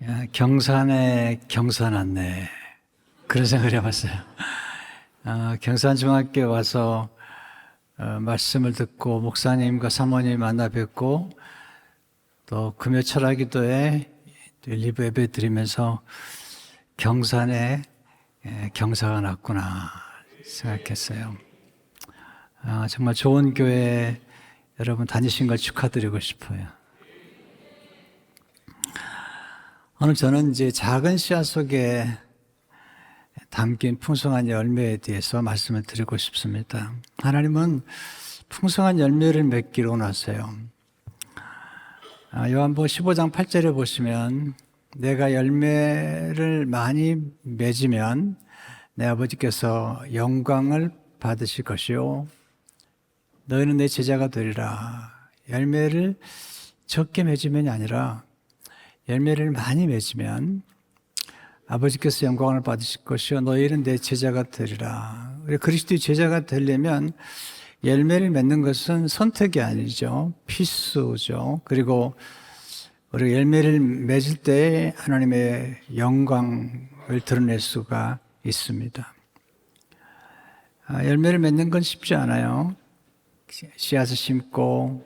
야, 경산에 경산 왔네. 그런 생각을 해봤어요. 경산중학교 와서 말씀을 듣고 목사님과 사모님 만나 뵙고 또 금요 철학기도에 일부 예배 드리면서 경산에 경사가 났구나 생각했어요. 정말 좋은 교회 여러분 다니신 걸 축하드리고 싶어요. 오늘 저는 이제 작은 씨앗 속에 담긴 풍성한 열매에 대해서 말씀을 드리고 싶습니다. 하나님은 풍성한 열매를 맺기로 원하세요. 요한복음 15장 8절에 보시면 내가 열매를 많이 맺으면 내 아버지께서 영광을 받으실 것이요 너희는 내 제자가 되리라. 열매를 적게 맺으면이 아니라 열매를 많이 맺으면 아버지께서 영광을 받으실 것이요 너희는 내 제자가 되리라. 우리 그리스도의 제자가 되려면 열매를 맺는 것은 선택이 아니죠. 필수죠. 그리고 우리가 열매를 맺을 때 하나님의 영광을 드러낼 수가 있습니다. 열매를 맺는 건 쉽지 않아요. 씨앗을 심고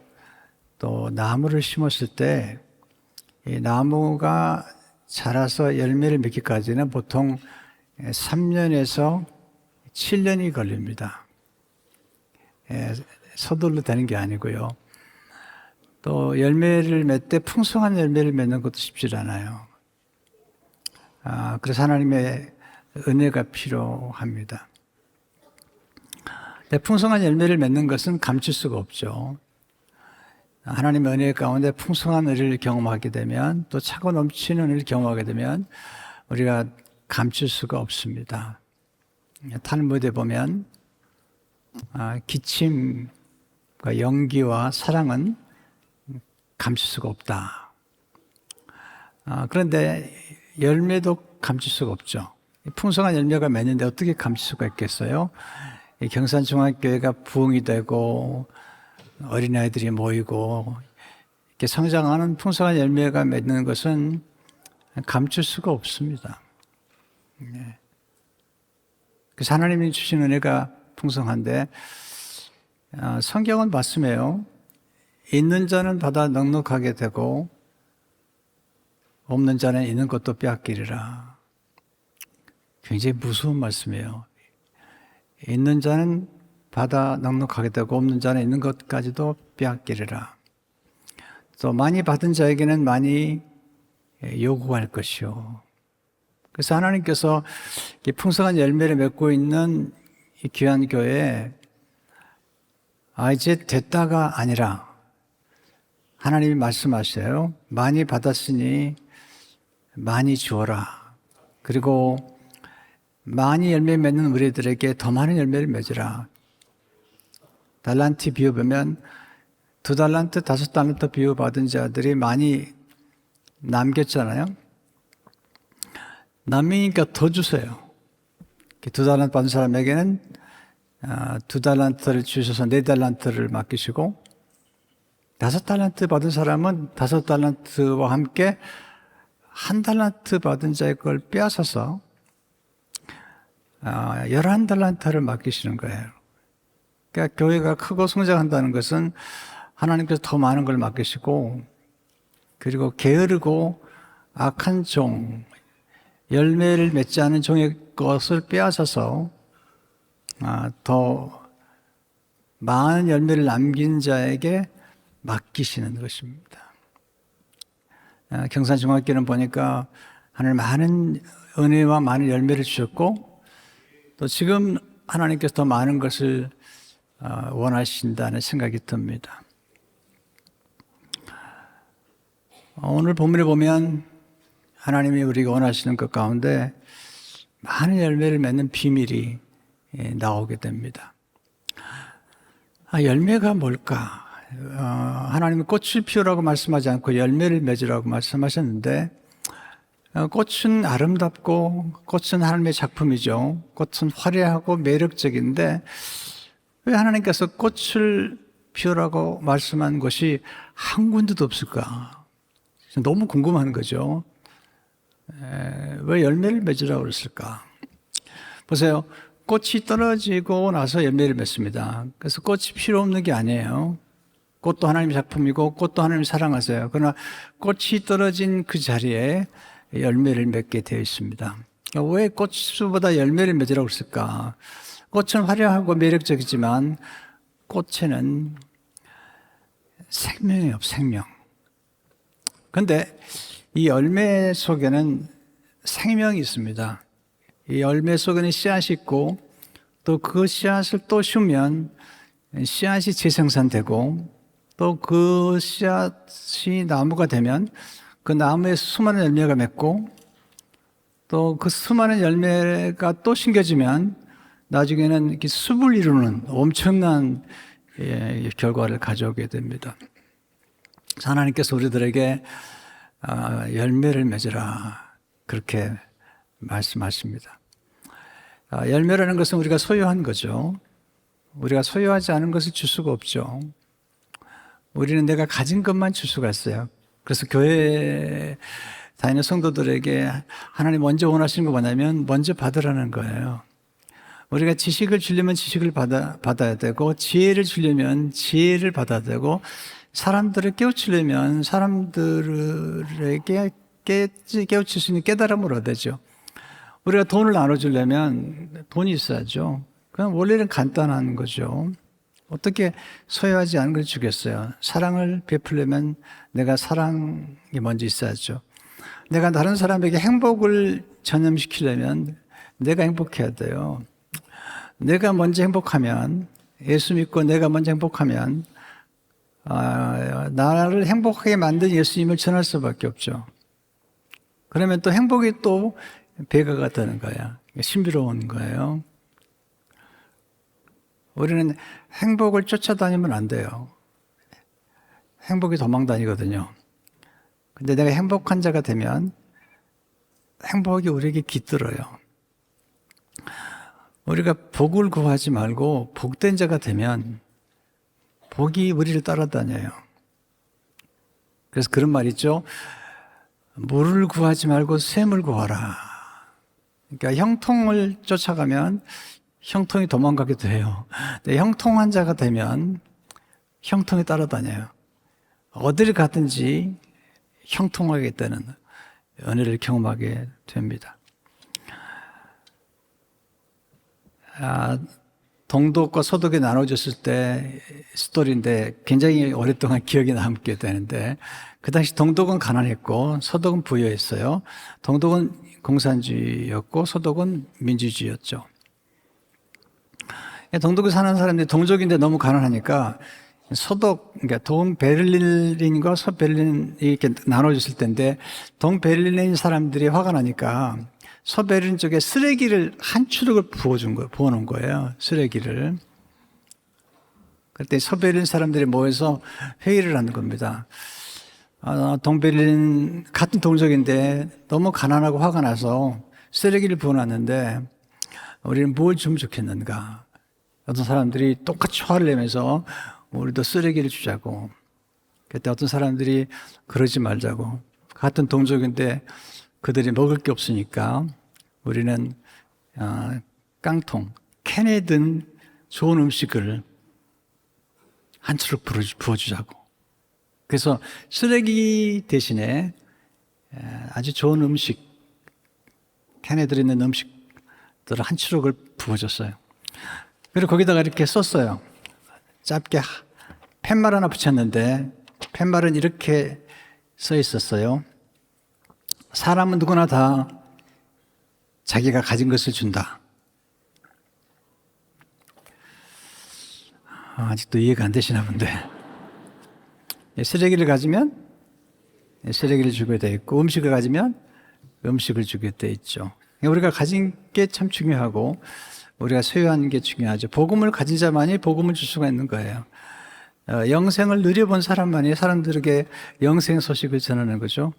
또 나무를 심었을 때 이 나무가 자라서 열매를 맺기까지는 보통 3년에서 7년이 걸립니다. 서둘러 되는 게 아니고요. 또 열매를 맺되 풍성한 열매를 맺는 것도 쉽지 않아요. 그래서 하나님의 은혜가 필요합니다. 풍성한 열매를 맺는 것은 감출 수가 없죠. 하나님의 은혜 가운데 풍성한 은혜를 경험하게 되면 또 차고 넘치는 은혜를 경험하게 되면 우리가 감출 수가 없습니다. 탈무드에 보면 기침과 연기와 사랑은 감출 수가 없다. 그런데 열매도 감출 수가 없죠. 풍성한 열매가 맺는데 어떻게 감출 수가 있겠어요? 경산중학교회가 부흥이 되고 어린아이들이 모이고 이렇게 성장하는 풍성한 열매가 맺는 것은 감출 수가 없습니다. 그래서 하나님이 주신 은혜가 풍성한데 성경은 말씀해요. 있는 자는 받아 넉넉하게 되고 없는 자는 있는 것도 빼앗기리라. 굉장히 무서운 말씀이에요. 있는 자는 받아 넉넉하게 되고 없는 자는 있는 것까지도 빼앗기리라. 또 많이 받은 자에게는 많이 요구할 것이요. 그래서 하나님께서 풍성한 열매를 맺고 있는 이 귀한 교회에 이제 됐다가 아니라 하나님이 말씀하셔요. 많이 받았으니 많이 주어라. 그리고 많이 열매 맺는 우리들에게 더 많은 열매를 맺으라. 달란트 비유보면 2달란트, 5달란트 비유받은 자들이 많이 남겼잖아요. 남으니까 더 주세요. 2달란트 받은 사람에게는 2달란트를 주셔서 4달란트를 맡기시고 5달란트 받은 사람은 5달란트와 함께 1달란트 받은 자의 걸 빼앗아서 11달란트를 맡기시는 거예요. 그러니까 교회가 크고 성장한다는 것은 하나님께서 더 많은 걸 맡기시고 그리고 게으르고 악한 종, 열매를 맺지 않은 종의 것을 빼앗아서 더 많은 열매를 남긴 자에게 맡기시는 것입니다. 경산중학교는 보니까 하나님 많은 은혜와 많은 열매를 주셨고 또 지금 하나님께서 더 많은 것을 원하신다는 생각이 듭니다. 오늘 본문에 보면 하나님이 우리가 원하시는 것 가운데 많은 열매를 맺는 비밀이 나오게 됩니다. 열매가 뭘까? 하나님은 꽃을 피우라고 말씀하지 않고 열매를 맺으라고 말씀하셨는데 꽃은 아름답고 꽃은 하나님의 작품이죠. 꽃은 화려하고 매력적인데 왜 하나님께서 꽃을 피우라고 말씀한 것이 한 군데도 없을까? 너무 궁금한 거죠. 왜 열매를 맺으라고 그랬을까? 보세요. 꽃이 떨어지고 나서 열매를 맺습니다. 그래서 꽃이 필요 없는 게 아니에요. 꽃도 하나님의 작품이고 꽃도 하나님 사랑하세요. 그러나 꽃이 떨어진 그 자리에 열매를 맺게 되어 있습니다. 왜 꽃수보다 열매를 맺으라고 했을까? 꽃은 화려하고 매력적이지만 꽃에는 생명이 없어요. 생명. 그런데 이 열매 속에는 생명이 있습니다. 이 열매 속에는 씨앗이 있고 또 그 씨앗을 또 심으면 씨앗이 재생산되고 또 그 씨앗이 나무가 되면 그 나무에 수많은 열매가 맺고 또 그 수많은 열매가 또 심겨지면 나중에는 이렇게 숲을 이루는 엄청난 결과를 가져오게 됩니다. 하나님께서 우리들에게 열매를 맺으라 그렇게 말씀하십니다. 열매라는 것은 우리가 소유한 거죠. 우리가 소유하지 않은 것을 줄 수가 없죠. 우리는 내가 가진 것만 줄 수가 있어요. 그래서 교회에 다니는 성도들에게 하나님 먼저 원하시는 거 뭐냐면 먼저 받으라는 거예요. 우리가 지식을 주려면 지식을 받아야 되고 지혜를 주려면 지혜를 받아야 되고 사람들을 깨우치려면 사람들에게 깨우칠 수 있는 깨달음을 얻어야 되죠. 우리가 돈을 나눠주려면 돈이 있어야죠. 그건 원래는 간단한 거죠. 어떻게 소유하지 않은 걸 주겠어요? 사랑을 베풀려면 내가 사랑이 먼저 있어야죠. 내가 다른 사람에게 행복을 전염시키려면 내가 행복해야 돼요. 내가 먼저 행복하면, 예수 믿고 내가 먼저 행복하면 나를 행복하게 만든 예수님을 전할 수밖에 없죠. 그러면 또 행복이 또 배가가 되는 거야. 신비로운 거예요. 우리는 행복을 쫓아다니면 안 돼요. 행복이 도망다니거든요. 근데 내가 행복한 자가 되면 행복이 우리에게 깃들어요. 우리가 복을 구하지 말고 복된 자가 되면 복이 우리를 따라다녀요. 그래서 그런 말 있죠. 물을 구하지 말고 샘을 구하라. 그러니까 형통을 쫓아가면 형통이 도망가게 돼요. 근데 형통한 자가 되면 형통이 따라다녀요. 어디를 가든지 형통하게 되는 은혜를 경험하게 됩니다. 동독과 서독이 나눠졌을 때 스토리인데 굉장히 오랫동안 기억에 남게 되는데 그 당시 동독은 가난했고 서독은 부유했어요. 동독은 공산주의였고 서독은 민주주의였죠. 동독에 사는 사람들이 동족인데 너무 가난하니까 서독, 그러니까 동베를린과 서베를린이 이렇게 나눠졌을 때인데 동베를린 사람들이 화가 나니까 서베를린 쪽에 쓰레기를 한 추럭을 부어놓은 거예요. 쓰레기를. 그때 서베를린 사람들이 모여서 회의를 하는 겁니다. 동베를린 같은 동족인데 너무 가난하고 화가 나서 쓰레기를 부어놨는데 우리는 뭘 주면 좋겠는가. 어떤 사람들이 똑같이 화를 내면서 우리도 쓰레기를 주자고. 그때 어떤 사람들이 그러지 말자고. 같은 동족인데 그들이 먹을 게 없으니까 우리는 깡통, 캔에 든 좋은 음식을 한 추럭 부어주자고. 그래서 쓰레기 대신에 아주 좋은 음식, 캔에 들어있는 음식들을 한 추럭을 부어줬어요. 그리고 거기다가 이렇게 썼어요. 짧게 팻말 하나 붙였는데 팻말은 이렇게 써 있었어요. 사람은 누구나 다 자기가 가진 것을 준다. 아직도 이해가 안 되시나 본데. 쓰레기를 가지면 쓰레기를 주게 돼 있고 음식을 가지면 음식을 주게 돼 있죠. 우리가 가진 게 참 중요하고 우리가 소유하는 게 중요하죠. 복음을 가진 자만이 복음을 줄 수가 있는 거예요. 영생을 누려본 사람만이 사람들에게 영생 소식을 전하는 거죠.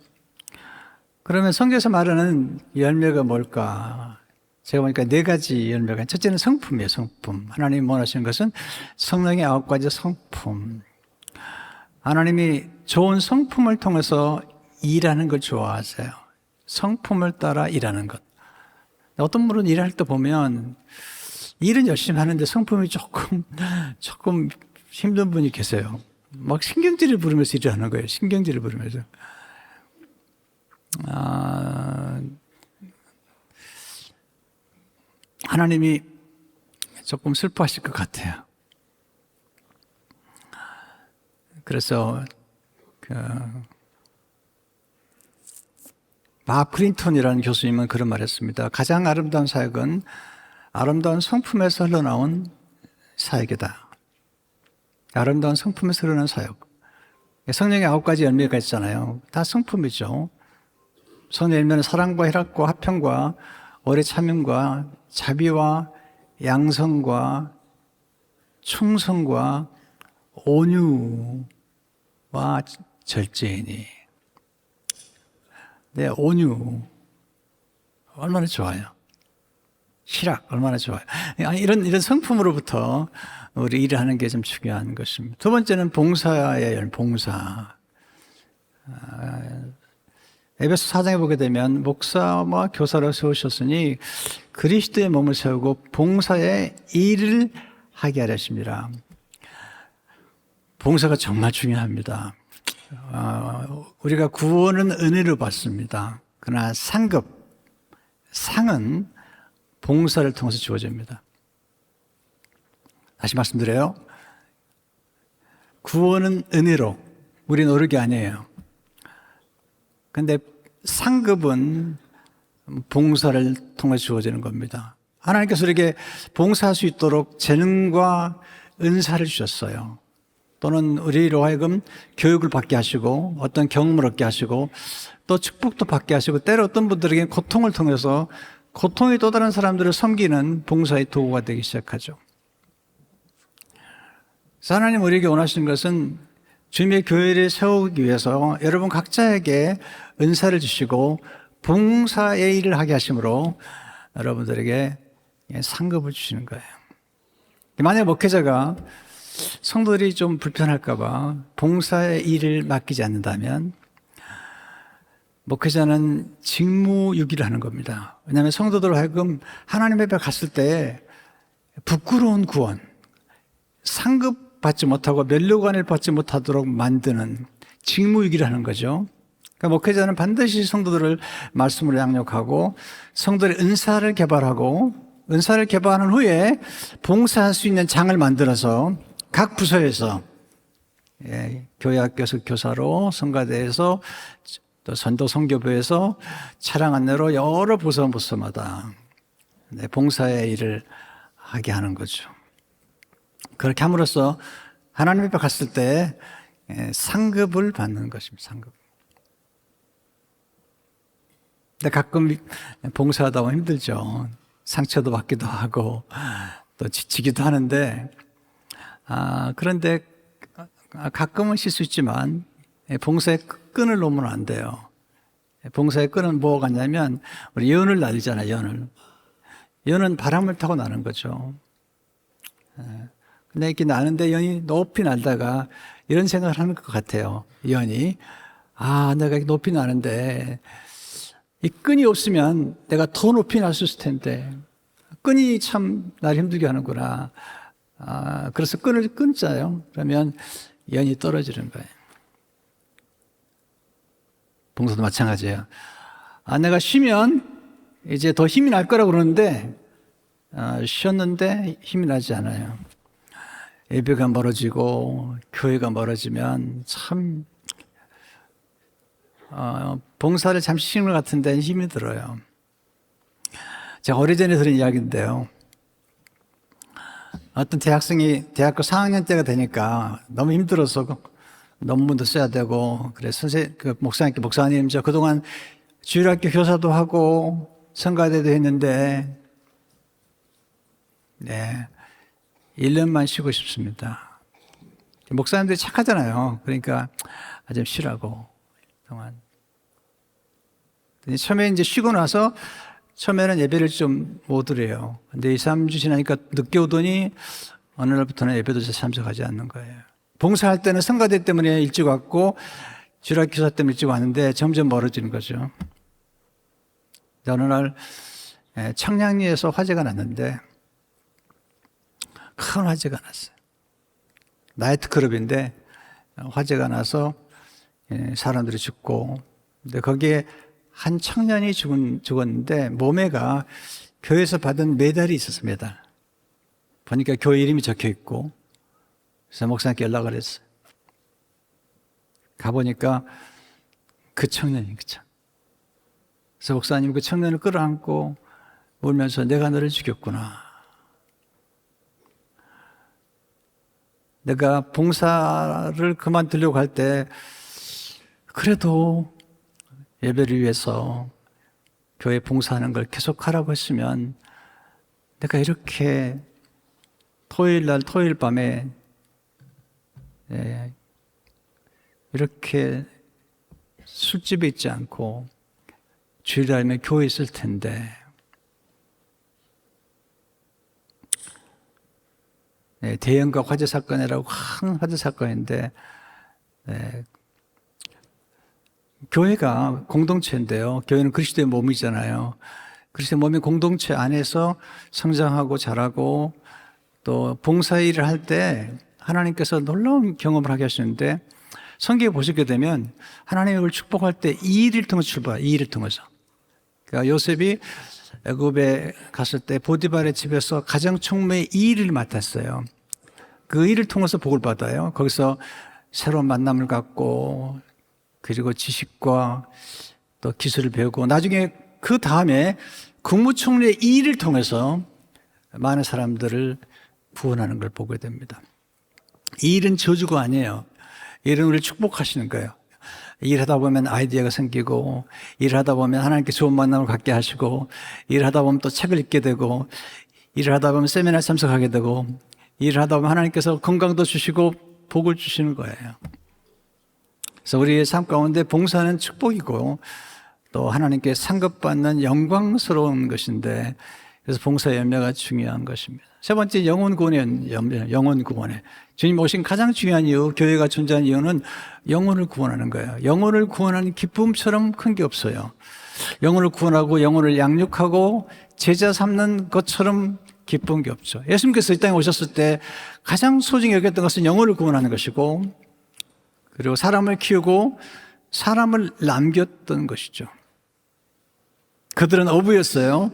그러면 성경에서 말하는 열매가 뭘까? 제가 보니까 4가지 열매가. 첫째는 성품이에요. 성품. 하나님이 원하시는 것은 성령의 9가지 성품. 하나님이 좋은 성품을 통해서 일하는 걸 좋아하세요. 성품을 따라 일하는 것. 어떤 분은 일할 때 보면 일은 열심히 하는데 성품이 조금 힘든 분이 계세요. 막 신경질을 부르면서 일을 하는 거예요. 신경질을 부르면서. 하나님이 조금 슬퍼하실 것 같아요. 그래서 막 클린턴이라는 교수님은 그런 말 했습니다. 가장 아름다운 사역은 아름다운 성품에서 흘러나온 사역이다. 아름다운 성품에서 흘러나온 사역. 성령의 9가지 열매가 있잖아요. 다 성품이죠. 성령의 열매는 사랑과 희락과 화평과 오래 참음과 자비와 양성과 충성과 온유와 절제이니. 네, 온유 얼마나 좋아요. 희락 얼마나 좋아요. 이런 성품으로부터 우리 일을 하는 게 좀 중요한 것입니다. 두 번째는 봉사예요. 봉사. 에베소 4장에 보게 되면 목사와 교사를 세우셨으니 그리스도의 몸을 세우고 봉사의 일을 하게 하셨습니다. 봉사가 정말 중요합니다. 우리가 구원은 은혜로 받습니다. 그러나 상은 봉사를 통해서 주어집니다. 다시 말씀드려요. 구원은 은혜로, 우리 노력이 아니에요. 근데 상급은 봉사를 통해 주어지는 겁니다. 하나님께서 우리에게 봉사할 수 있도록 재능과 은사를 주셨어요. 또는 우리로 하여금 교육을 받게 하시고 어떤 경험을 얻게 하시고 또 축복도 받게 하시고 때로 어떤 분들에게 고통을 통해서 고통이 또 다른 사람들을 섬기는 봉사의 도구가 되기 시작하죠. 그래서 하나님 우리에게 원하시는 것은 주님의 교회를 세우기 위해서 여러분 각자에게 은사를 주시고 봉사의 일을 하게 하심으로 여러분들에게 상급을 주시는 거예요. 만약 목회자가 성도들이 좀 불편할까 봐 봉사의 일을 맡기지 않는다면 목회자는 직무유기를 하는 겁니다. 왜냐하면 성도들 하여금 하나님 앞에 갔을 때 부끄러운 구원, 상급 받지 못하고 면류관을 받지 못하도록 만드는 직무유기를 하는 거죠. 그러니까 목회자는 반드시 성도들을 말씀으로 양육하고 성도들의 은사를 개발하고 은사를 개발한 후에 봉사할 수 있는 장을 만들어서 각 부서에서 교회학교에서 교사로, 성가대에서 또 선도 선교부에서 차량 안내로 여러 부서마다 봉사의 일을 하게 하는 거죠. 그렇게 함으로써 하나님 앞에 갔을 때 상급을 받는 것입니다. 상급. 근데 가끔 봉사하다 보면 힘들죠. 상처도 받기도 하고 또 지치기도 하는데 그런데 가끔은 쉴 수 있지만 봉사의 끈을 놓으면 안 돼요. 봉사의 끈은 뭐가 같냐면 우리 연을 날리잖아요. 연은 바람을 타고 나는 거죠. 근데 이렇게 나는데 연이 높이 날다가 이런 생각을 하는 것 같아요. 연이 내가 높이 나는데 이 끈이 없으면 내가 더 높이 날 수 있을 텐데 끈이 참 날 힘들게 하는구나. 그래서 끈을 끊자요. 그러면 연이 떨어지는 거예요. 봉사도 마찬가지예요. 내가 쉬면 이제 더 힘이 날 거라고 그러는데 쉬었는데 힘이 나지 않아요. 예배가 멀어지고 교회가 멀어지면 참 봉사를 잠시 쉬는 것 같은데 힘이 들어요. 제가 오래전에 들은 이야기인데요. 어떤 대학생이 대학교 4학년 때가 되니까 너무 힘들어서 논문도 써야 되고, 그래서 목사님, 저 그동안 주일학교 교사도 하고, 성가대도 했는데, 1년만 쉬고 싶습니다. 목사님들이 착하잖아요. 그러니까, 좀 쉬라고, 동안. 처음에 이제 쉬고 나서, 처음에는 예배를 좀 못 드려요. 근데 2, 3주 지나니까 늦게 오더니, 어느 날부터는 예배도 참석하지 않는 거예요. 봉사할 때는 성가대 때문에 일찍 왔고 주일학교 교사 때문에 일찍 왔는데 점점 멀어지는 거죠. 어느 날 청량리에서 화재가 났는데 큰 화재가 났어요. 나이트클럽인데 화재가 나서 사람들이 죽고, 근데 거기에 한 청년이 죽었는데 몸에가 교회에서 받은 메달이 있었어요. 메달. 보니까 교회 이름이 적혀 있고, 그래서 목사님께 연락을 했어요. 가보니까 그 청년이 그래서 목사님 그 청년을 끌어안고 울면서 내가 너를 죽였구나. 내가 봉사를 그만두려고 할 때 그래도 예배를 위해서 교회 봉사하는 걸 계속하라고 했으면 내가 이렇게 토요일 밤에 이렇게 술집에 있지 않고 주일날면 교회에 있을 텐데, 대형과 화재 사건이라고 큰 화재 사건인데, 교회가 공동체인데요. 교회는 그리스도의 몸이잖아요. 그리스도의 몸이 공동체 안에서 성장하고 자라고 또 봉사일을 할 때 하나님께서 놀라운 경험을 하게 하시는데, 성경에 보시게 되면 하나님이 그걸 축복할 때 이 일을 통해서 출발해요. 이 일을 통해서. 그러니까 요셉이 애굽에 갔을 때 보디발의 집에서 가정 총무의 이 일을 맡았어요. 그 일을 통해서 복을 받아요. 거기서 새로운 만남을 갖고, 그리고 지식과 또 기술을 배우고, 나중에 그 다음에 국무총리의 이 일을 통해서 많은 사람들을 구원하는 걸 보게 됩니다. 이 일은 저주가 아니에요. 이 일은 우리를 축복하시는 거예요. 일하다 보면 아이디어가 생기고, 일하다 보면 하나님께 좋은 만남을 갖게 하시고, 일하다 보면 또 책을 읽게 되고, 일하다 보면 세미나에 참석하게 되고, 일하다 보면 하나님께서 건강도 주시고 복을 주시는 거예요. 그래서 우리의 삶 가운데 봉사는 축복이고 또 하나님께 상급받는 영광스러운 것인데, 그래서 봉사의 열매가 중요한 것입니다. 세 번째, 영혼 구원의 열매, 영혼 구원에. 주님 오신 가장 중요한 이유, 교회가 존재하는 이유는 영혼을 구원하는 거예요. 영혼을 구원하는 기쁨처럼 큰 게 없어요. 영혼을 구원하고 영혼을 양육하고 제자 삼는 것처럼 기쁜 게 없죠. 예수님께서 이 땅에 오셨을 때 가장 소중히 여겼던 것은 영혼을 구원하는 것이고, 그리고 사람을 키우고 사람을 남겼던 것이죠. 그들은 어부였어요.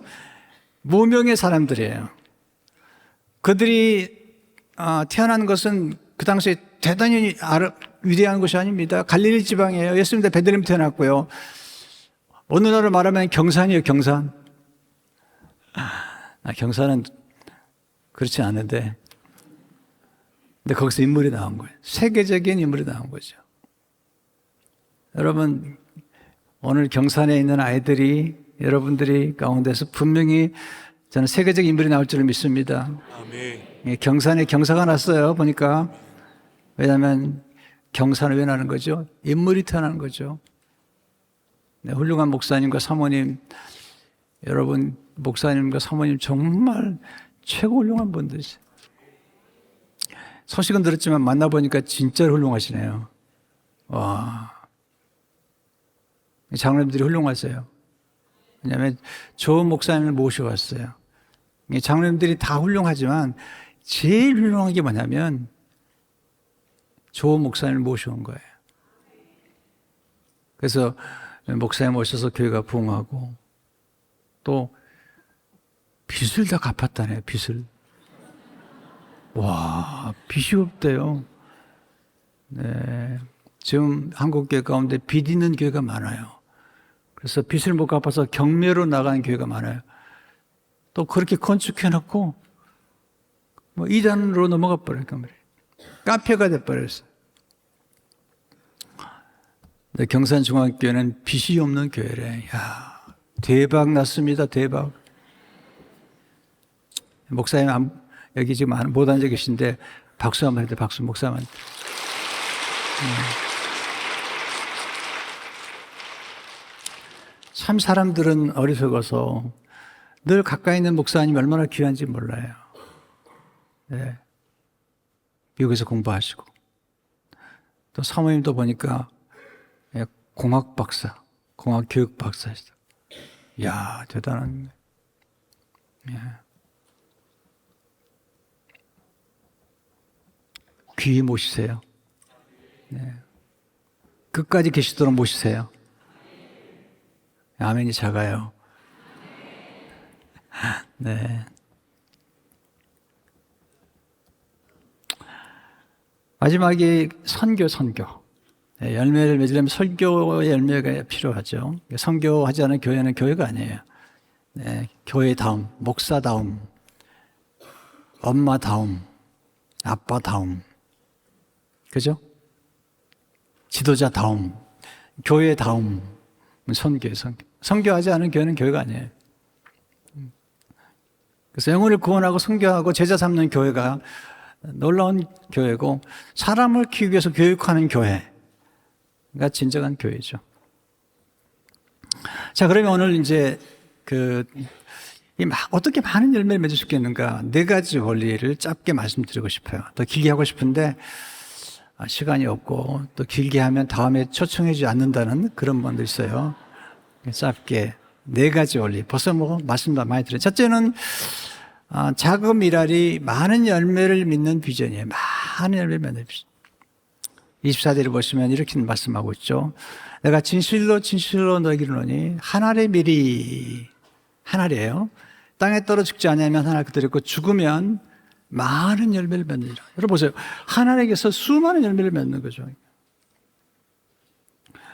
무명의 사람들이에요. 그들이 태어난 것은 그 당시에 대단히 위대한 것이 아닙니다. 갈릴리 지방이에요. 예수님도 베들레헴 태어났고요. 오늘날로 말하면 경산이에요. 경산. 경산은 그렇지 않은데, 근데 거기서 인물이 나온 거예요. 세계적인 인물이 나온 거죠. 여러분, 오늘 경산에 있는 아이들이 여러분들이 가운데서 분명히 저는 세계적인 인물이 나올 줄을 믿습니다. 아멘. 경산에 경사가 났어요. 보니까. 왜냐하면 경산은 왜 나는 거죠? 인물이 태어나는 거죠. 네, 훌륭한 목사님과 사모님, 여러분 목사님과 사모님 정말 최고 훌륭한 분들이세요. 소식은 들었지만 만나보니까 진짜로 훌륭하시네요. 와, 장로님들이 훌륭하세요. 왜냐하면 좋은 목사님을 모셔왔어요. 장로님들이 다 훌륭하지만 제일 훌륭한 게 뭐냐면 좋은 목사님을 모셔온 거예요. 그래서 목사님 오셔서 교회가 부흥하고, 또 빚을 다 갚았다네요. 빚을. 와, 빚이 없대요. 네, 지금 한국 교회 가운데 빚 있는 교회가 많아요. 그래서 빚을 못 갚아서 경매로 나가는 교회가 많아요. 또 그렇게 건축해놓고 뭐 이단으로 넘어가 버릴까 말이에요. 카페가 돼버렸어요. 근데 경산중앙교회는 빚이 없는 교회래. 야, 대박 났습니다. 대박. 목사님 여기 지금 못 앉아 계신데 박수 한번 해도 박수, 목사님한테. 참 사람들은 어리석어서 늘 가까이 있는 목사님이 얼마나 귀한지 몰라요. 네. 미국에서 공부하시고, 또 사모님도 보니까 공학 박사, 공학 교육 박사시다. 이야, 대단한. 예. 귀히 모시세요. 네. 끝까지 계시도록 모시세요. 아멘이 작아요. 네. 마지막에 선교. 네, 열매를 맺으려면 설교의 열매가 필요하죠. 선교하지 않은 교회는 교회가 아니에요. 네, 교회다움, 목사다움, 엄마다움, 아빠다움, 그죠? 지도자다움, 교회다움, 선교예요, 선교. 선교하지 않은 교회는 교회가 아니에요. 그래서 영혼을 구원하고 선교하고 제자 삼는 교회가 놀라운 교회고, 사람을 키우기 위해서 교육하는 교회가 진정한 교회죠. 자, 그러면 오늘 이제 어떻게 많은 열매를 맺을 수 있겠는가? 4가지 원리를 짧게 말씀드리고 싶어요. 더 길게 하고 싶은데 시간이 없고, 또 길게 하면 다음에 초청해주지 않는다는 그런 분도 있어요. 짧게 4가지 원리. 벌써 말씀도 많이 드려요. 첫째는 작은 미랄이 많은 열매를 맺는 비전이에요. 많은 열매를 맺는 비전. 24절을 보시면 이렇게 말씀하고 있죠. 내가 진실로 너희에게 이르노니 한 알의 밀이, 한 알이에요. 땅에 떨어 죽지 않으면 한 알 그대로 있고, 죽으면 많은 열매를 맺느니라. 여러분 보세요. 한 알에게서 수많은 열매를 맺는 거죠.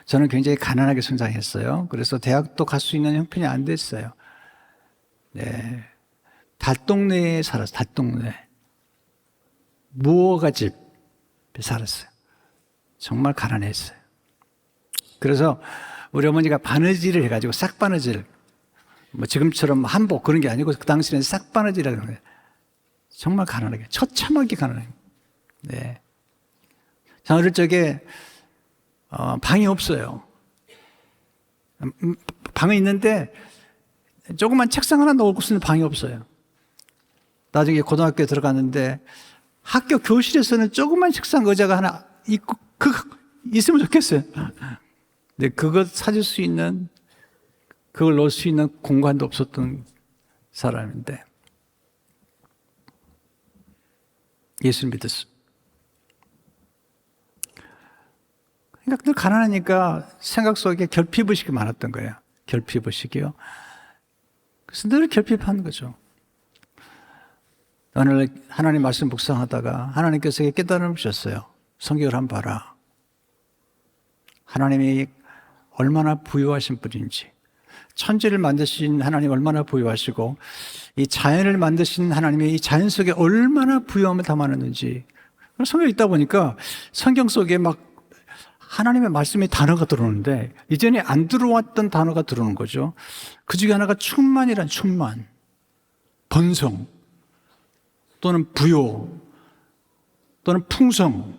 저는 굉장히 가난하게 성장했어요. 그래서 대학도 갈 수 있는 형편이 안 됐어요. 네. 달동네에 살았어요. 달동네. 무허가 집에 살았어요. 정말 가난했어요. 그래서 우리 어머니가 바느질을 해가지고 싹바느질, 지금처럼 한복 그런 게 아니고 그 당시에는 싹바느질이라고 해요. 정말 가난하게, 처참하게 가난해요. 네. 저 어릴 적에 방이 없어요. 방은 있는데 조그만 책상 하나 놓을 수 있는 방이 없어요. 나중에 고등학교에 들어갔는데 학교 교실에서는 조그만 책상 의자가 하나 있고 있으면 좋겠어요. 근데 그것 찾을 수 있는, 그걸 놓을 수 있는 공간도 없었던 사람인데 예수를 믿었어요. 그러니까 늘 가난하니까 생각 속에 결핍의식이 많았던 거예요. 결핍의식이요. 그래서 늘 결핍하는 거죠. 어느 날 하나님 말씀 묵상하다가 하나님께서 깨달음을 주셨어요. 성경을 한번 봐라. 하나님이 얼마나 부유하신 분인지, 천지를 만드신 하나님 얼마나 부유하시고, 이 자연을 만드신 하나님이 이 자연 속에 얼마나 부유함을 담아놨는지. 성경에 있다 보니까 성경 속에 막 하나님의 말씀의 단어가 들어오는데 이전에 안 들어왔던 단어가 들어오는 거죠. 그 중에 하나가 충만이란 충만, 번성, 또는 부요, 또는 풍성,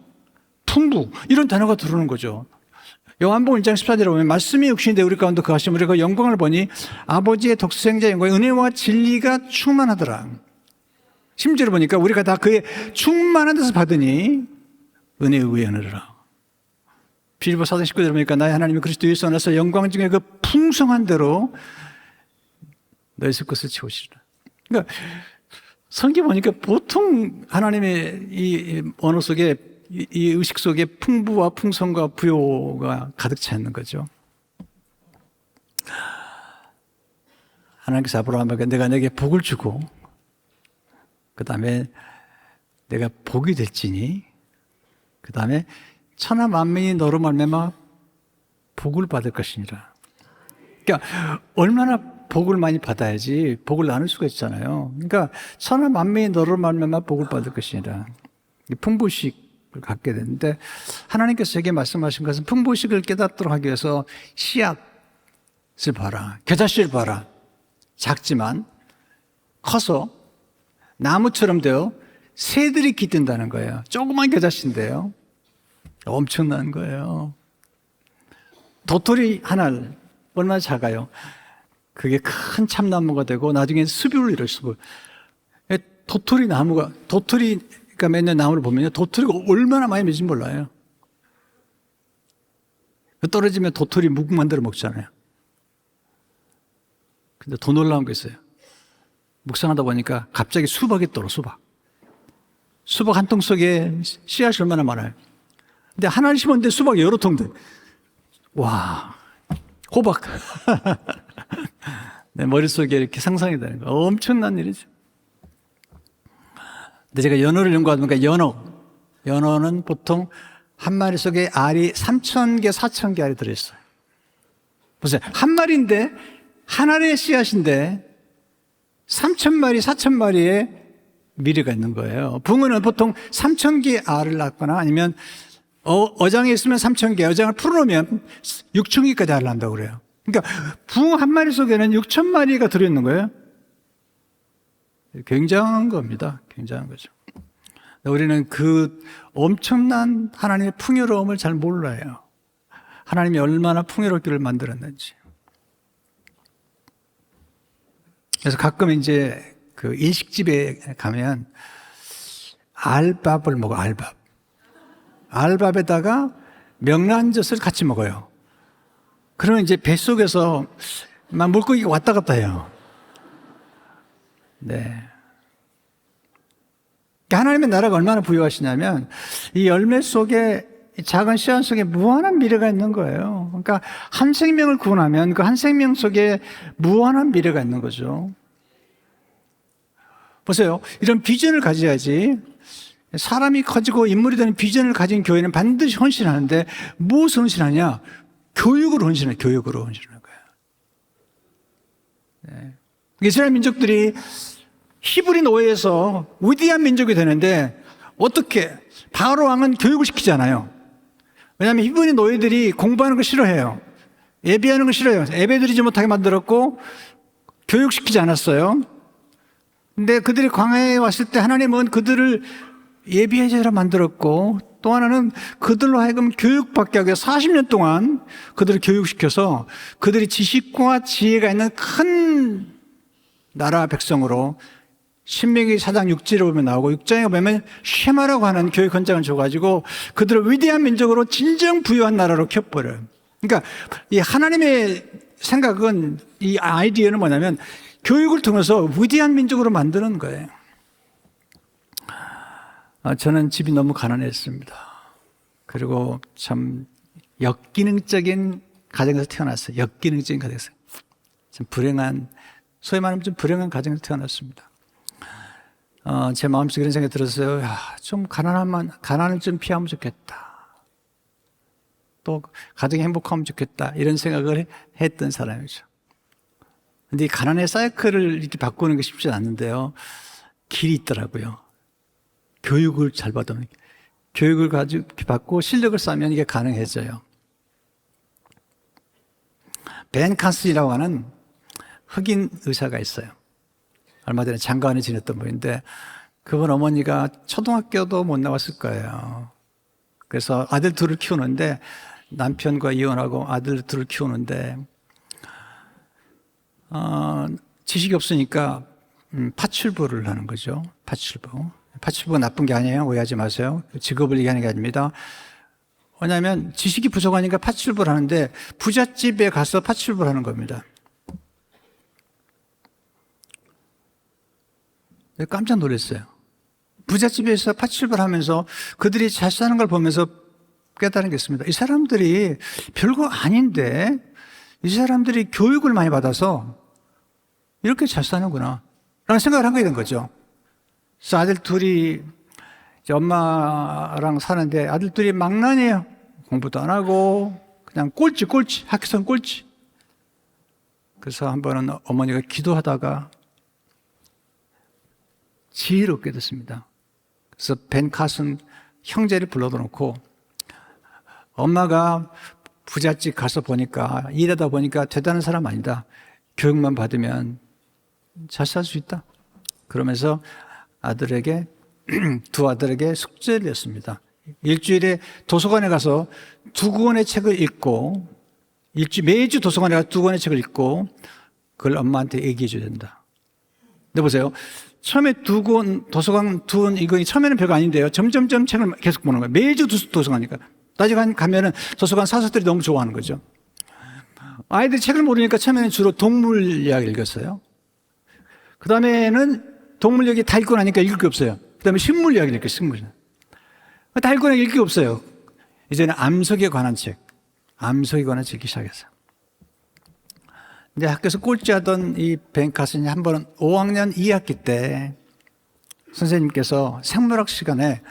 풍부, 이런 단어가 들어오는 거죠. 요한복음 1장 14절에 보면 말씀이 육신이 되어 우리 가운데 거하시며 우리가 그 영광을 보니 아버지의 독생자 영광, 은혜와 진리가 충만하더라. 심지어 보니까 우리가 다 그의 충만한 데서 받으니 은혜의 의에 은혜라. 빌립보 4장 19절에 보니까 나의 하나님이 그리스도 예수 안에서 영광 중에 그 풍성한 대로 너희 것을 채우시리라. 그러니까 성경 보니까 보통 하나님의 이 언어 속에, 이 의식 속에 풍부와 풍성과 부요가 가득 차 있는 거죠. 하나님께서 아브라함에게 내가 내게 복을 주고 그 다음에 내가 복이 될지니 그 다음에 천하 만민이 너로 말미암아 복을 받을 것이니라. 그러니까 얼마나 복을 많이 받아야지 복을 나눌 수가 있잖아요. 그러니까 천하 만민이 너로 말미암아 복을 받을 것이니라. 풍부식을 갖게 되는데 하나님께서 제게 말씀하신 것은 풍부식을 깨닫도록 하기 위해서 씨앗을 봐라, 겨자씨를 봐라. 작지만 커서 나무처럼 되어 새들이 깃든다는 거예요. 조그만 겨자씨인데요. 엄청난 거예요. 도토리 하나 얼마나 작아요. 그게 큰 참나무가 되고 나중에 숲을 이룰 숲을. 도토리가 맺는 나무를 보면요, 도토리가 얼마나 많이 맺은지 몰라요. 떨어지면 도토리 묵 만들어 먹잖아요. 근데 더 놀라운 게 있어요. 묵상하다 보니까 갑자기 수박이 떨어, 수박. 수박 한 통 속에 씨앗이 얼마나 많아요. 근데 하나를 심었는데 수박이 여러 통 돼. 와, 호박. 내 머릿속에 이렇게 상상이 되는 거. 엄청난 일이죠. 근데 제가 연어를 연구하다 보니까 연어는 보통 한 마리 속에 알이 3,000개, 4,000개 알이 들어있어요. 보세요. 한 마리인데, 한 알의 씨앗인데, 3,000마리, 4,000마리의 미래가 있는 거예요. 붕어는 보통 3,000개의 알을 낳거나 아니면 어장에 있으면 3,000개, 어장을 풀어놓으면 6,000개까지 알을 낳는다고 그래요. 그러니까 붕어 한 마리 속에는 6,000마리가 들어있는 거예요. 굉장한 겁니다. 굉장한 거죠. 우리는 그 엄청난 하나님의 풍요로움을 잘 몰라요. 하나님이 얼마나 풍요롭기를 만들었는지. 그래서 가끔 이제 그 일식집에 가면 알밥을 먹어, 알밥. 알밥에다가 명란젓을 같이 먹어요. 그러면 이제 뱃속에서 막 물고기가 왔다 갔다 해요. 네. 하나님의 나라가 얼마나 부유하시냐면 이 열매 속에 작은 씨앗 속에 무한한 미래가 있는 거예요. 그러니까 한 생명을 구원하면 그 한 생명 속에 무한한 미래가 있는 거죠. 보세요. 이런 비전을 가져야지. 사람이 커지고 인물이 되는 비전을 가진 교회는 반드시 헌신하는데 무엇을 헌신하냐? 교육으로 헌신해요. 교육으로 헌신하는 거예요. 네. 이스라엘 민족들이 히브리 노예에서 위대한 민족이 되는데 어떻게? 바로 왕은 교육을 시키잖아요. 왜냐하면 히브리 노예들이 공부하는 거 싫어해요. 예배하는 거 싫어해요. 예배 드리지 못하게 만들었고 교육시키지 않았어요. 근데 그들이 광야에 왔을 때 하나님은 그들을 예비해제라 만들었고 또 하나는 그들로 하여금 교육받게 하기 위해 40년 동안 그들을 교육시켜서 그들이 지식과 지혜가 있는 큰 나라 백성으로 신명기 4장 6절에 보면 나오고 6장에 보면 쉐마라고 하는 교육 헌장을 줘가지고 그들을 위대한 민족으로 진정 부유한 나라로 키워버려요. 그러니까 이 하나님의 생각은 이 아이디어는 뭐냐면 교육을 통해서 위대한 민족으로 만드는 거예요. 저는 집이 너무 가난했습니다. 그리고 참 역기능적인 가정에서 태어났어요. 역기능적인 가정에서. 참 불행한, 소위 말하면 좀 불행한 가정에서 태어났습니다. 제 마음속에 이런 생각이 들었어요. 좀 가난을 좀 피하면 좋겠다. 또 가정이 행복하면 좋겠다. 이런 생각을 했던 사람이죠. 근데 이 가난의 사이클을 이렇게 바꾸는 게 쉽지 않는데요. 길이 있더라고요. 교육을 잘 받으면, 교육을 가지고 받고 실력을 쌓으면 이게 가능해져요. 벤 카슨이라고 하는 흑인 의사가 있어요. 얼마 전에 장관을 지냈던 분인데 그분 어머니가 초등학교도 못 나왔을 거예요. 그래서 아들 둘을 키우는데 남편과 이혼하고 아들 둘을 키우는데 지식이 없으니까 파출부를 하는 거죠. 파출부가 나쁜 게 아니에요. 오해하지 마세요. 직업을 얘기하는 게 아닙니다. 왜냐하면 지식이 부족하니까 파출부를 하는데 부잣집에 가서 파출부를 하는 겁니다. 깜짝 놀랐어요. 부잣집에서 파출부를 하면서 그들이 잘 사는 걸 보면서 깨달은 게 있습니다. 이 사람들이 별거 아닌데 이 사람들이 교육을 많이 받아서 이렇게 잘 사는구나 라는 생각을 하게 된 거죠. 그래서 아들 둘이 엄마랑 사는데 아들 둘이 망난이에요. 공부도 안 하고 그냥 꼴찌 학교에서는 꼴찌. 그래서 한 번은 어머니가 기도하다가 지혜를 얻게 됐습니다. 그래서 벤 카슨 형제를 불러다 놓고 엄마가 부잣집 가서 보니까 일하다 보니까 대단한 사람 아니다. 교육만 받으면 잘 살 수 있다. 그러면서 아들에게 두 아들에게 숙제를 냈습니다. 일주일에 도서관에 가서 2권의 책을 읽고 매주 도서관에 가서 2권의 책을 읽고 그걸 엄마한테 얘기해 줘야 된다. 근데 보세요. 처음에 도서관 2권 읽으니 처음에는 별거 아닌데요. 점점점 책을 계속 보는 거예요. 매주 도서관이니까. 나중에 가면은 도서관 사서들이 너무 좋아하는 거죠. 아이들이 책을 모르니까 처음에는 주로 동물 이야기를 읽었어요. 그 다음에는 동물 이야기 다 읽고 나니까 읽을 게 없어요. 그 다음에 식물 이야기를 읽었어요. 식물. 다 읽고 나니까 읽을 게 없어요. 이제는 암석에 관한 책, 암석에 관한 책 읽기 시작했어요. 근데 학교에서 꼴찌하던 이 벤카슨이 한 번은 5학년 2학기 때 선생님께서 생물학 시간에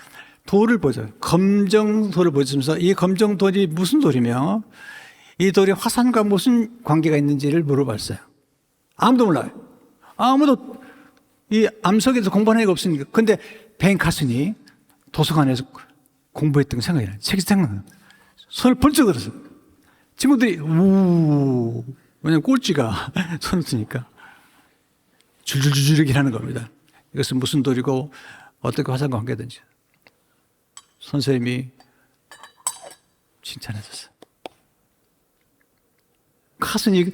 돌을 보여줘요. 검정돌을 보여주면서 이 검정돌이 무슨 돌이며 이 돌이 화산과 무슨 관계가 있는지를 물어봤어요. 아무도 몰라요. 아무도 이 암석에서 공부하는 애가 없으니까. 근데 벤카슨이 도서관에서 공부했던 거 생각이 나요. 책이 생각나요. 손을 번쩍 들었어요. 친구들이 우 왜냐면 꼴찌가 손을 드니까 줄줄줄줄 이렇게 하는 겁니다. 이것은 무슨 돌이고 어떻게 화산과 관계든지. 선생님이 칭찬해줬어요. 카슨이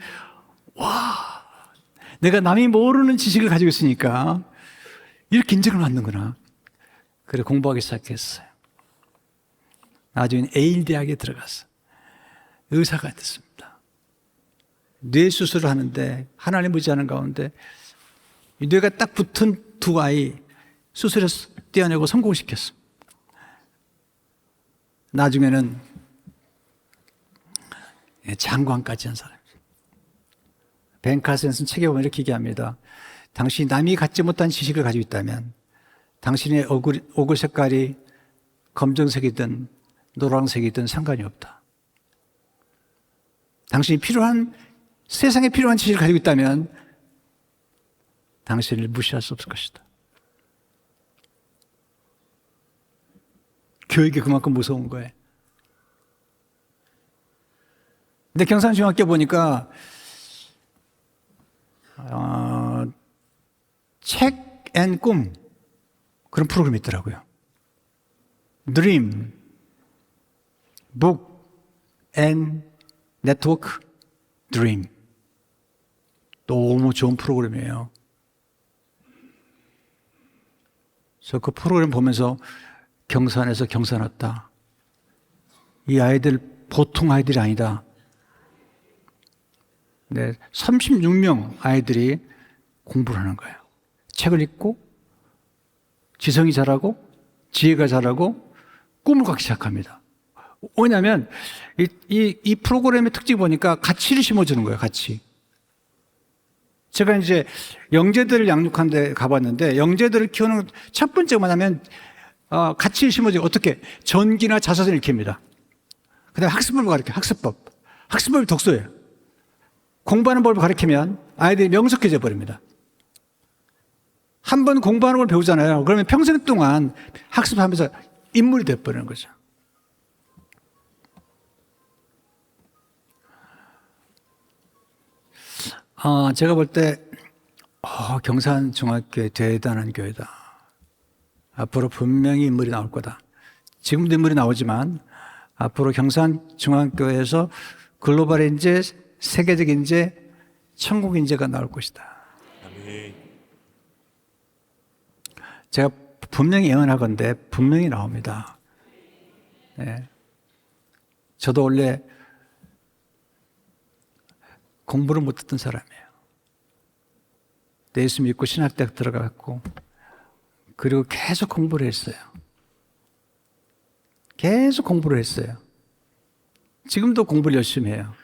와 내가 남이 모르는 지식을 가지고 있으니까 이렇게 인정을 받는구나. 그래 공부하기 시작했어요. 나중에 에일 대학에 들어갔어요. 의사가 됐습니다. 뇌 수술을 하는데 하나님 의지하는 가운데 이 뇌가 딱 붙은 두 아이 수술해서 떼어내고 성공시켰어. 나중에는 장관까지 한 사람이에요. 벤카슨슨 책에 보면 이렇게 얘기합니다. 당신이 남이 갖지 못한 지식을 가지고 있다면 당신의 얼굴 색깔이 검정색이든 노란색이든 상관이 없다. 당신이 세상에 필요한 지식을 가지고 있다면 당신을 무시할 수 없을 것이다. 교육이 그만큼 무서운 거예요. 근데 경산중학교 보니까 책 앤 꿈 그런 프로그램이 있더라고요. Dream, Book and Network Dream. 너무 좋은 프로그램이에요. 그래서 그 프로그램 보면서 경산에서 경산 왔다. 이 아이들 보통 아이들이 아니다. 네, 36명 아이들이 공부를 하는 거예요. 책을 읽고 지성이 자라고 지혜가 자라고 꿈을 갖기 시작합니다. 왜냐하면 이 프로그램의 특징 보니까 가치를 심어주는 거예요. 가치. 제가 이제 영재들을 양육하는 데 가봤는데 영재들을 키우는 첫 번째가 뭐냐면 가치를 심어주고 어떻게 전기나 자사선을 익힙니다. 그 다음에 학습법을 가르쳐요. 학습법이 독서예요. 공부하는 법을 가르치면 아이들이 명석해져 버립니다. 한 번 공부하는 걸 배우잖아요. 그러면 평생 동안 학습하면서 인물이 돼버리는 거죠. 제가 볼 때 경산중학교에 대단한 교회다. 앞으로 분명히 인물이 나올 거다. 지금도 인물이 나오지만 앞으로 경산중학교에서 글로벌 인재, 세계적 인재, 천국 인재가 나올 것이다. 제가 분명히 예언하건대 분명히 나옵니다. 네. 저도 원래 공부를 못했던 사람이에요. 예수 믿고 신학대학 들어갔고 그리고 계속 공부를 했어요. 계속 공부를 했어요. 지금도 공부를 열심히 해요.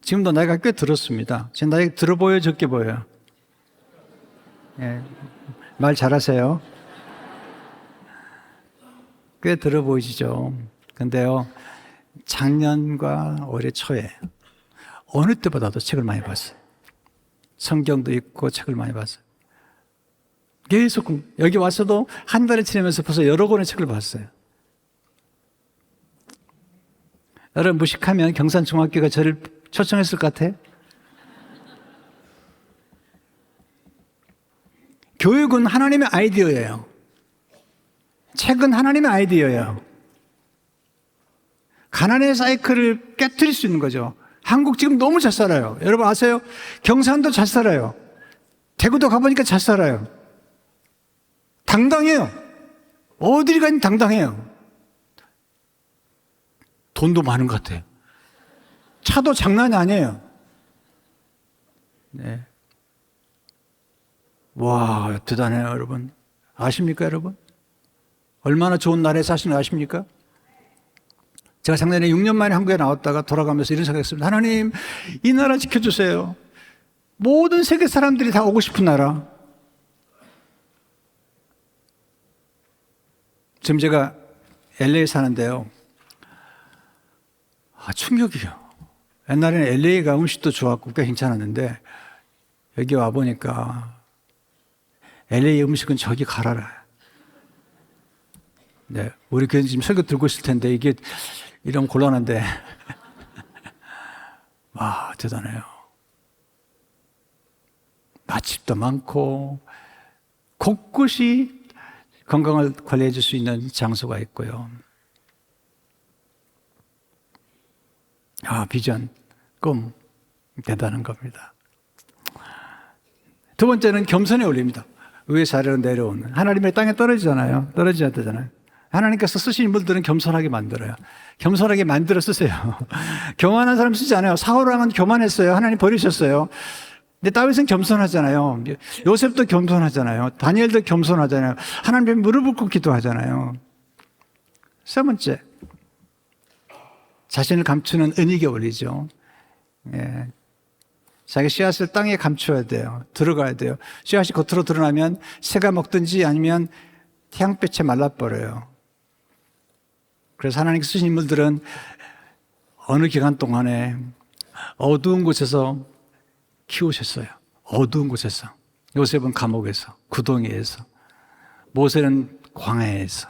지금도 나이가 꽤 들었습니다. 제 나이가 들어 보여요, 적게 보여요? 예, 말 잘하세요. 꽤 들어 보이시죠? 근데요, 작년과 올해 초에 어느 때보다도 책을 많이 봤어요. 성경도 읽고 책을 많이 봤어요. 계속 여기 와서도 한 달을 지내면서 벌써 여러 권의 책을 봤어요. 여러분 무식하면 경산중학교가 저를 초청했을 것 같아요? 교육은 하나님의 아이디어예요. 책은 하나님의 아이디어예요. 가난의 사이클을 깨트릴 수 있는 거죠. 한국 지금 너무 잘 살아요. 여러분 아세요? 경산도 잘 살아요. 대구도 가보니까 잘 살아요. 당당해요. 어딜 가니 당당해요. 돈도 많은 것 같아요. 차도 장난이 아니에요. 네. 와, 대단해요, 여러분. 아십니까, 여러분? 얼마나 좋은 나라에 사시는 거 아십니까? 제가 작년에 6년 만에 한국에 나왔다가 돌아가면서 이런 생각했습니다. 하나님, 이 나라 지켜주세요. 모든 세계 사람들이 다 오고 싶은 나라. 지금 제가 LA에 사는데요. 충격이에요. 옛날에는 LA가 음식도 좋았고 꽤 괜찮았는데 여기 와보니까 LA 음식은 저기 가라라. 네, 우리 교회 지금 설교 들고 있을 텐데 이게 이런 곤란한데 와, 대단해요. 맛집도 많고 곳곳이 건강을 관리해 줄 수 있는 장소가 있고요. 비전, 꿈, 대단한 겁니다. 두 번째는 겸손의 원리입니다. 위에서 아래로 내려오는. 하나님의 땅에 떨어지잖아요. 떨어져야 되잖아요. 하나님께서 쓰신 인물들은 겸손하게 만들어요. 겸손하게 만들어 쓰세요. 교만한 사람 쓰지 않아요. 사울 왕은 교만했어요. 하나님 버리셨어요. 근데 다윗은 겸손하잖아요. 요셉도 겸손하잖아요. 다니엘도 겸손하잖아요. 하나님께 무릎을 꿇고 기도하잖아요. 세 번째, 자신을 감추는 은익의 원리죠. 예. 자기 씨앗을 땅에 감춰야 돼요. 들어가야 돼요. 씨앗이 겉으로 드러나면 새가 먹든지 아니면 태양볕에 말라버려요. 그래서 하나님께 쓰신 인물들은 어느 기간 동안에 어두운 곳에서 키우셨어요. 어두운 곳에서. 요셉은 감옥에서, 구덩이에서, 모세는 광야에서,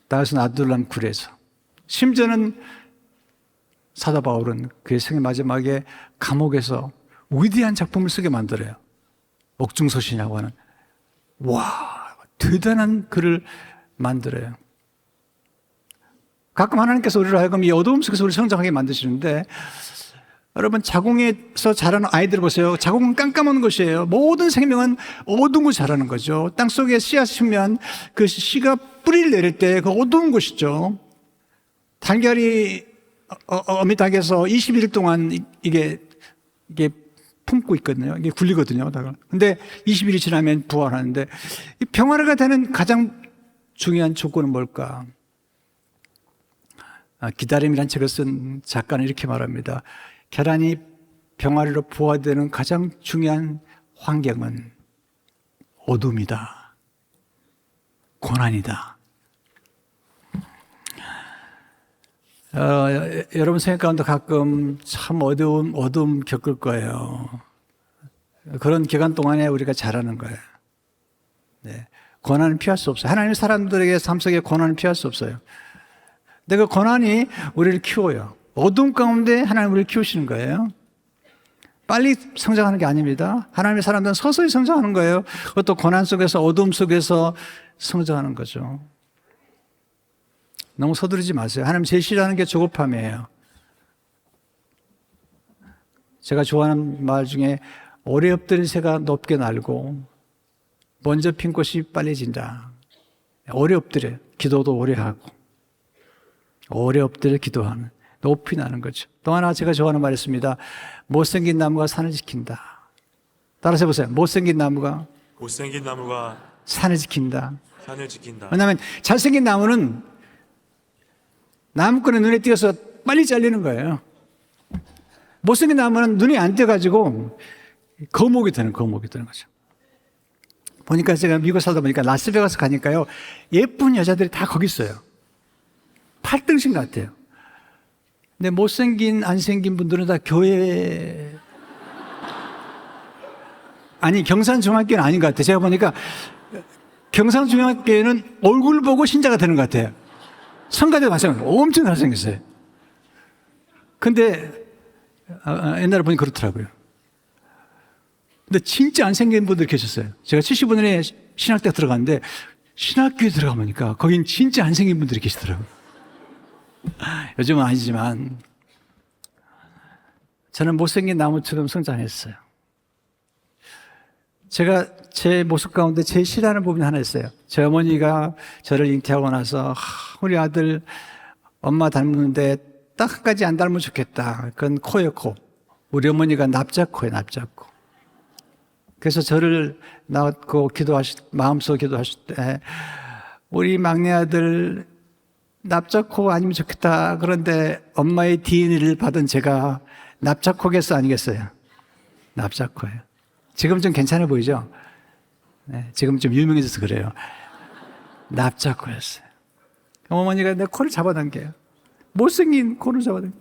다윗은 아둘람 굴에서, 심지어는 사도 바울은 그의 생애 마지막에 감옥에서 위대한 작품을 쓰게 만들어요. 옥중서신이라고 하는. 와, 대단한 글을 만들어요. 가끔 하나님께서 우리를 하여금 이 어두움 속에서 우리를 성장하게 만드시는데, 여러분, 자궁에서 자라는 아이들 보세요. 자궁은 깜깜한 것이에요. 모든 생명은 어두운 곳 자라는 거죠. 땅속에 씨앗이 심으면 그 씨가 뿌리를 내릴 때 그 어두운 곳이죠. 달걀이 어미 닭에서 21일 동안 이게 품고 있거든요. 이게 굴리거든요. 근데 20일이 지나면 부활하는데, 이 평화가 되는 가장 중요한 조건은 뭘까? 기다림이란 책을 쓴 작가는 이렇게 말합니다. 계란이 병아리로 부화되는 가장 중요한 환경은 어둠이다. 고난이다. 여러분 생각 가운데 가끔 참 어두움 겪을 거예요. 그런 기간 동안에 우리가 자라는 거예요. 네. 고난은 피할 수 없어요. 하나님 사람들에게 삶 속에 고난은 피할 수 없어요. 근데 그 고난이 우리를 키워요. 어둠 가운데 하나님 우리를 키우시는 거예요. 빨리 성장하는 게 아닙니다. 하나님의 사람들은 서서히 성장하는 거예요. 그것도 고난 속에서, 어둠 속에서 성장하는 거죠. 너무 서두르지 마세요. 하나님 제일 싫어하는 게 조급함이에요. 제가 좋아하는 말 중에 오래 엎드린 새가 높게 날고 먼저 핀 꽃이 빨리 진다. 오래 엎드려 기도도 오래 하고 오래 엎드려 기도하는, 높이 나는 거죠. 또 하나 제가 좋아하는 말이 있습니다. 못생긴 나무가 산을 지킨다. 따라서 해보세요. 못생긴 나무가 산을 지킨다. 왜냐하면 잘생긴 나무는 나무꾼의 눈에 띄어서 빨리 잘리는 거예요. 못생긴 나무는 눈이 안 띄어가지고 거목이 되는 거죠. 보니까 제가 미국 살다 보니까 라스베가스 가니까요, 예쁜 여자들이 다 거기 있어요. 8등신 같아요. 근데 못생긴, 안 생긴 분들은 다 교회, 아니, 경산중학교는 아닌 것 같아요. 제가 보니까 경산중학교에는 얼굴 보고 신자가 되는 것 같아요. 성가대도 마찬가지로 엄청 잘생겼어요. 근데 옛날에 보니 그렇더라고요. 근데 진짜 안 생긴 분들 계셨어요. 제가 75년에 신학대 들어갔는데 신학교에 들어가보니까 거긴 진짜 안 생긴 분들이 계시더라고요. 요즘은 아니지만 저는 못생긴 나무처럼 성장했어요. 제가 제 모습 가운데 제일 싫어하는 부분이 하나 있어요. 제 어머니가 저를 잉태하고 나서 우리 아들 엄마 닮았는데 딱 한 가지 안 닮으면 좋겠다. 그건 코예요, 코. 우리 어머니가 납작코예요, 납작코. 그래서 저를 낳고 마음속에 기도하실 때, 우리 막내 아들 납작코 아니면 좋겠다. 그런데 엄마의 DNA를 받은 제가 납작코겠어, 아니겠어요? 납작코예요. 지금 좀 괜찮아 보이죠? 네, 지금 좀 유명해져서 그래요. 납작코였어요. 어머니가 내 코를 잡아당겨요. 못생긴 코를 잡아당겨요.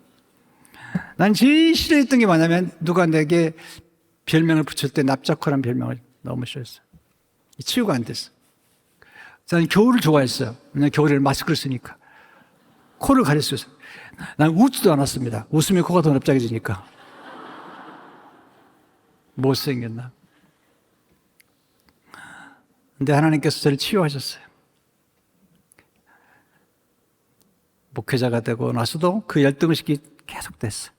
난 제일 싫어했던 게 뭐냐면 누가 내게 별명을 붙일 때 납작코라는 별명을 너무 싫어했어요. 치유가 안 됐어. 저는 겨울을 좋아했어요. 왜냐면 겨울에 마스크를 쓰니까. 코를 가렸어요. 난 웃지도 않았습니다. 웃으면 코가 더 넓적해지니까. 못생겼나. 근데 하나님께서 저를 치유하셨어요. 목회자가 되고 나서도 그 열등의식이 계속 됐어요.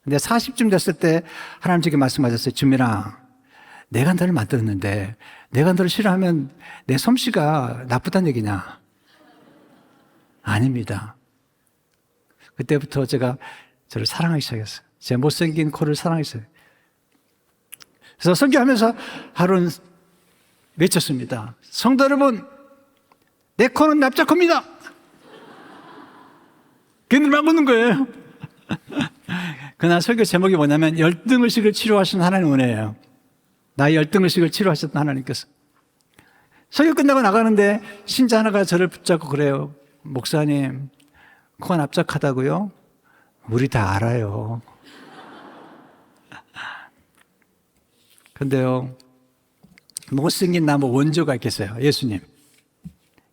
근데 40쯤 됐을 때 하나님 저에게 말씀하셨어요. 주민아, 내가 너를 만들었는데 내가 너를 싫어하면 내 솜씨가 나쁘다는 얘기냐? 아닙니다. 그때부터 제가 저를 사랑하기 시작했어요. 제 못생긴 코를 사랑하기 시작했어요. 그래서 설교하면서 하루는 외쳤습니다. 성도 여러분, 내 코는 납작코입니다. 걔들만 묻는 거예요. 그날 설교 제목이 뭐냐면 열등의식을 치료하신 하나님 은혜예요. 나의 열등의식을 치료하셨던 하나님께서. 설교 끝나고 나가는데 신자 하나가 저를 붙잡고 그래요. 목사님, 코가 납작하다고요? 우리 다 알아요. 근데요, 못생긴 나무 원조가 있겠어요. 예수님.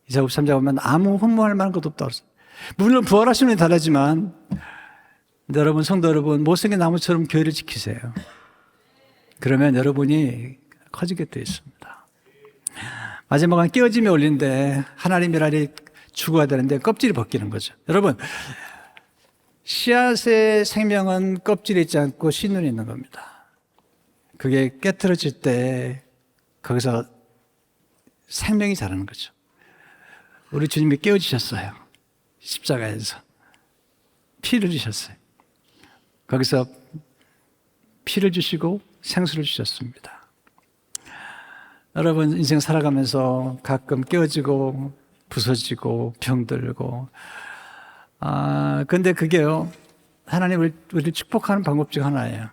이사고 3장 보면 아무 흠모할 만한 것도 없다고 그랬어요. 물론 부활하시는 분이 다르지만, 여러분, 성도 여러분, 못생긴 나무처럼 교회를 지키세요. 그러면 여러분이 커지게 되어 있습니다. 마지막은 깨어짐이 올린데 하나님이라니 죽어야 되는데 껍질이 벗기는 거죠. 여러분, 씨앗의 생명은 껍질이 있지 않고 씨눈이 있는 겁니다. 그게 깨트려질 때 거기서 생명이 자라는 거죠. 우리 주님이 깨어지셨어요. 십자가에서 피를 주셨어요. 거기서 피를 주시고 생수를 주셨습니다. 여러분 인생 살아가면서 가끔 깨어지고 부서지고 병들고 근데 그게요 하나님 우리를 축복하는 방법 중 하나예요.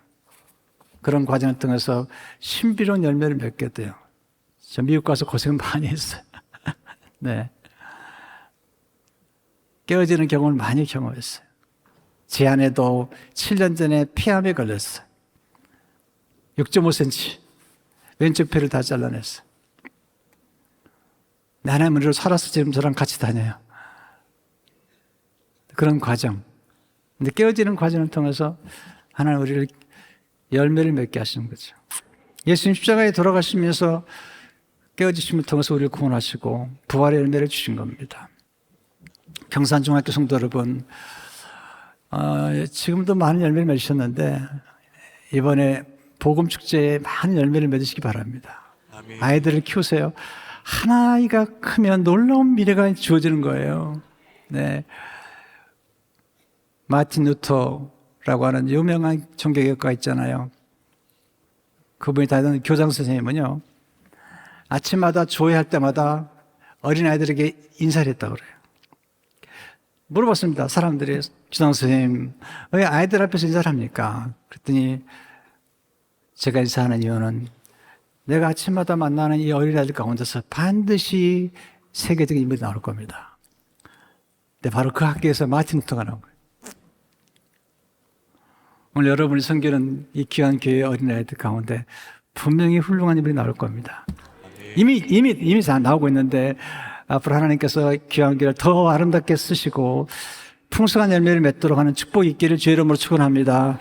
그런 과정을 통해서 신비로운 열매를 맺게 돼요. 저 미국 가서 고생 많이 했어요. 네. 깨어지는 경험을 많이 경험했어요. 제 아내도 7년 전에 폐암에 걸렸어요. 6.5cm 왼쪽 폐를 다 잘라냈어요. 하나님 은혜로 살아서 지금 저랑 같이 다녀요. 그런 과정. 근데 깨어지는 과정을 통해서 하나님 우리를 열매를 맺게 하시는 거죠. 예수님 십자가에 돌아가시면서 깨어지심을 통해서 우리를 구원하시고 부활의 열매를 주신 겁니다. 경산중학교 성도 여러분, 지금도 많은 열매를 맺으셨는데 이번에 복음축제에 많은 열매를 맺으시기 바랍니다. 아멘. 아이들을 키우세요. 한 아이가 크면 놀라운 미래가 주어지는 거예요. 네. 마틴 루터라고 하는 유명한 종교개혁가 있잖아요. 그분이 다니던 교장 선생님은요, 아침마다 조회할 때마다 어린아이들에게 인사를 했다고 그래요. 물어봤습니다. 사람들이, 교장 선생님, 왜 아이들 앞에서 인사를 합니까? 그랬더니 제가 인사하는 이유는 내가 아침마다 만나는 이 어린아이들 가운데서 반드시 세계적인 인물이 나올 겁니다. 근데 바로 그 학교에서 마틴 루터가 나온 거예요. 오늘 여러분이 섬기는 이 귀한 교회의 어린아이들 가운데 분명히 훌륭한 인물이 나올 겁니다. 이미 다 나오고 있는데 앞으로 하나님께서 귀한 교회를 더 아름답게 쓰시고 풍성한 열매를 맺도록 하는 축복이 있기를 주의 이름으로 축원합니다.